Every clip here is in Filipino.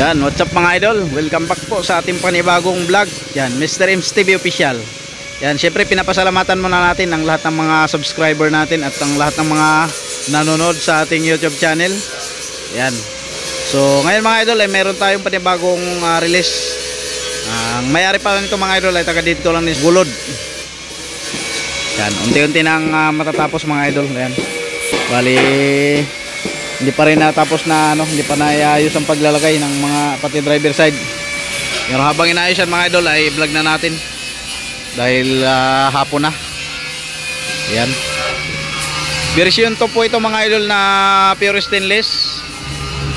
Yan, what's up mga idol? Welcome back po sa ating panibagong vlog. Yan, Mr. Ems TV Official. Yan, syempre pinapasalamatan muna natin ang lahat ng mga subscriber natin at ang lahat ng mga nanonood sa ating YouTube channel. Yan. So, ngayon mga idol ay meron tayong panibagong release. Ang mayari pa nito mga idol ay taga dito lang ni Gulod. Yan, unti-unti nang matatapos mga idol. Yan. Bali, hindi pa rin natapos na hindi pa naayos ang paglalagay ng mga pati driver side. Pero habang inaayos yan mga idol ay vlog na natin dahil hapon na. Ayan. Version 2 po ito mga idol na pure stainless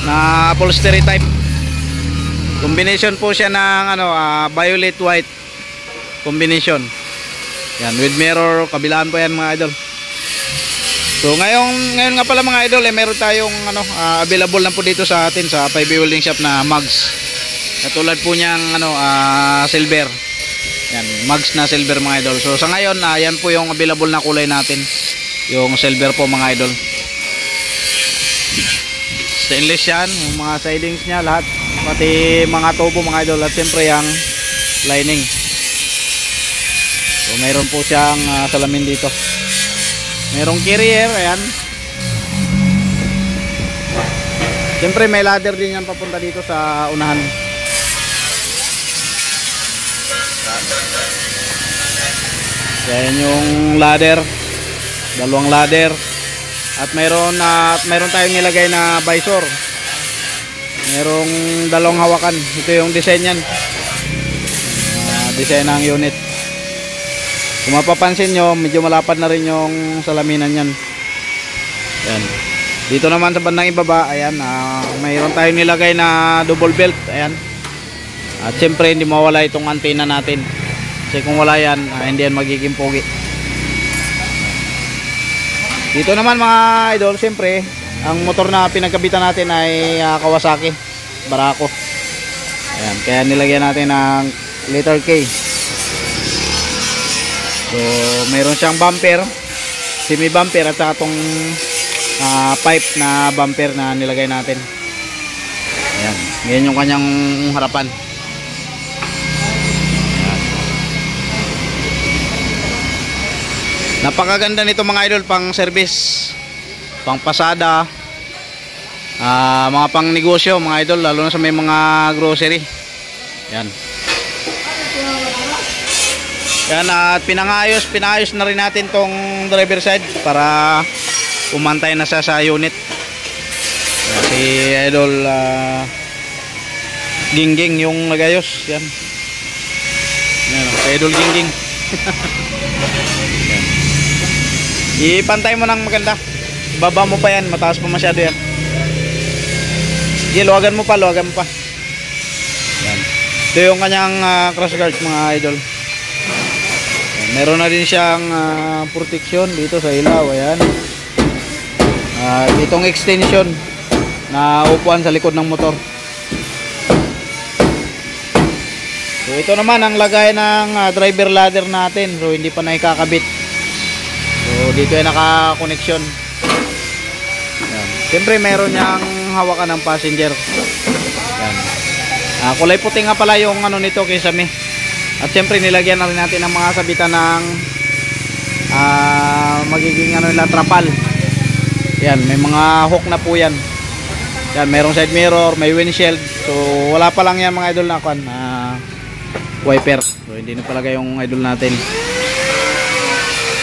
na upholstery type. Combination po siya ng violet white combination. Yan, with mirror, kabilaan po yan mga idol. So ngayon nga pala mga idol meron tayong available na po dito sa atin sa 5B welding shop na mugs. Katulad po niyang silver. Yan, mugs na silver mga idol. So sa ngayon yan po yung available na kulay natin. Yung silver po mga idol. Stainless yan, yung mga sidings niya lahat, pati mga tubo mga idol at siyempre yung lining. So mayroon po siyang salamin dito. Merong carrier, ayan. Siyempre may ladder din yan papunta dito sa unahan. Ayan yung ladder. Dalawang ladder. At mayroon tayong nilagay na visor. Merong dalawang hawakan. Ito yung design yan. Design ng unit. Kung mapapansin nyo, medyo malapad na rin yung salaminan yan. Ayan. Dito naman sa bandang ibaba, ayan, mayroon tayong nilagay na double belt. Ayan. At siyempre hindi mawala itong antena natin. Kasi kung wala yan, hindi yan magiging pogi. Dito naman mga idol, siyempre ang motor na pinagkabitan natin ay Kawasaki Barako. Ayan, kaya nilagyan natin ng letter K. So mayroon siyang bumper, semi bumper at saka itong pipe na bumper na nilagay natin. Ayan, ganyan yung kanyang harapan. Ayan. Napakaganda nito mga idol, pang service, pang pasada, mga pang negosyo mga idol, lalo na sa may mga grocery. Ayan. Yan, at pinayos na rin natin tong driver side para umantay na siya sa unit. Si idol Gingging yung nagayos. Yan. Yan, si idol Gingging. Ipantay mo ng maganda. Baba mo pa yan, mataas pa masyado yan. Luwagan mo pa. Yan. Ito yung kanyang crash guard mga idol. Meron na din siyang protection dito sa ilaw. Ayan. Itong extension na upuan sa likod ng motor. So ito naman ang lagay ng driver ladder natin. So hindi pa naikakabit. So dito ay naka-connection. Ayan. Siyempre meron niyang hawakan ng passenger. Ayan. Kulay puti nga pala yung nito kaysa me. At siyempre nilagyan na rin natin ng mga sabitan ng magiging trapal. Yan, may mga hook na po yan. Yan, mayroong side mirror, may windshield. So wala pa lang yan mga idol na wiper. So hindi na palagay yung idol natin.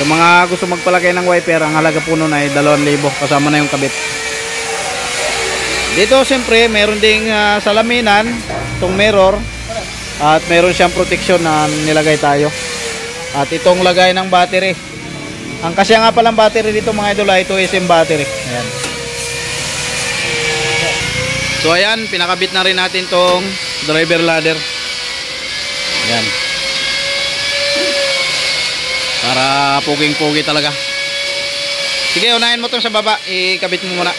Sa mga gusto magpalagay ng wiper, ang halaga po nun ay 2,000 kasama na yung kabit. Dito siyempre mayroon ding salaminan, itong mirror. At meron siyang protection na nilagay tayo. At itong lagay ng battery. Ang kasya nga palang battery dito mga idol ay 2SM battery. Ayan. So ayan, pinakabit na rin natin tong driver ladder. Ayan. Para puging-pugi talaga. Sige, unahin mo to sa baba. Ikabit mo muna.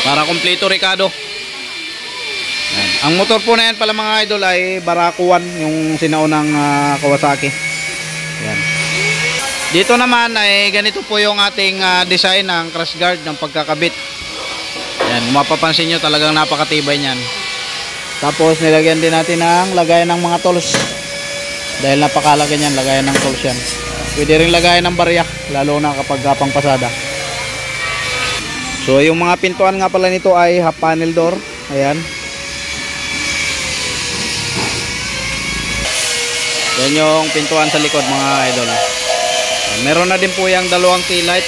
Para kompleto Ricardo. Ayan. Ang motor po na yan pala mga idol ay Barako 1, yung sinaunang Kawasaki. Ayan. Dito naman ay ganito po yung ating design ng crash guard ng pagkakabit. Yan, kung mapapansin nyo talagang napakatibay niyan. Tapos nilagyan din natin ng lagayan ng mga tools. Dahil napakalaki niyan, lagayan ng tools yan. Pwede rin lagayan ng barya, lalo na kapag pang pasada. So yung mga pintuan nga pala nito ay half panel door. Ayan. Yan yung pintuan sa likod mga idol. Meron na din po yung dalawang tail light.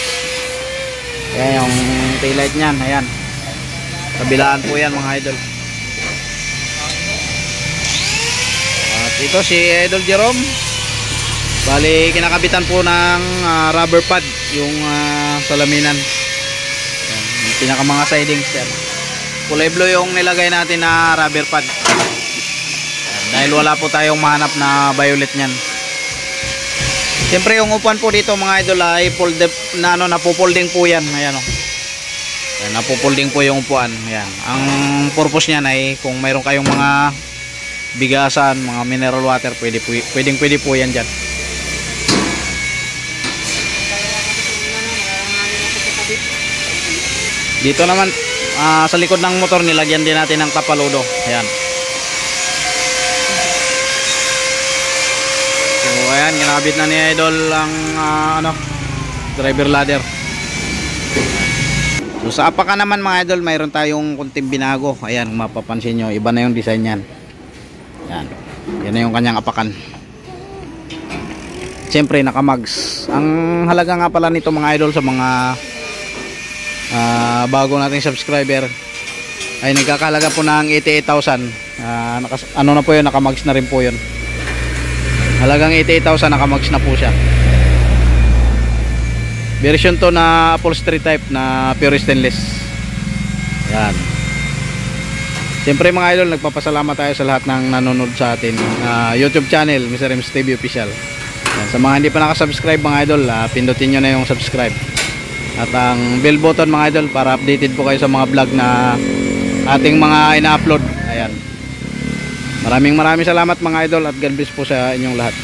Ayan yung tail light nyan. Ayan. Kabilaan po yan mga idol. At ito si Idol Jerome. Bali kinakabitan po ng rubber pad yung salaminan. Ayan, yung pinaka mga sidings yan. Kulay blue yung nilagay natin na rubber pad. Ayan, dahil wala po tayong mahanap na violet nyan. Siyempre yung upuan po dito mga idol ay napupolding po yan. Ayan o. Ayan, napupolding po yung upuan. Ayan. Ang purpose niyan ay kung mayroon kayong mga bigasan, mga mineral water, pwede po yan dyan. Dito naman sa likod ng motor nilagyan din natin ng tapaludo. Ayan. So ayan, ginabit na ni Idol ang driver ladder. So sa apakan naman mga idol, mayroon tayong kunting binago. Ayan, kung mapapansin nyo, iba na yung design yan. Ayan, yan na yung kanyang apakan. Siyempre nakamags. Ang halaga nga pala nito mga idol sa mga bago nating subscriber ay nagkakalaga po ng 88,000. Ano na po yun, nakamags na rin po yun. Halagang 88,000, nakamags na po siya. Version to na upholstery type na pure stainless. Yan. Siyempre mga idol, nagpapasalamat tayo sa lahat ng nanonood sa atin YouTube channel, Mr. M's TV Official. Yan. Sa mga hindi pa nakasubscribe mga idol, pindutin nyo na yung subscribe at ang bell button mga idol para updated po kayo sa mga vlog na ating mga ina-upload. Ayan. Maraming salamat mga idol at God bless po sa inyong lahat.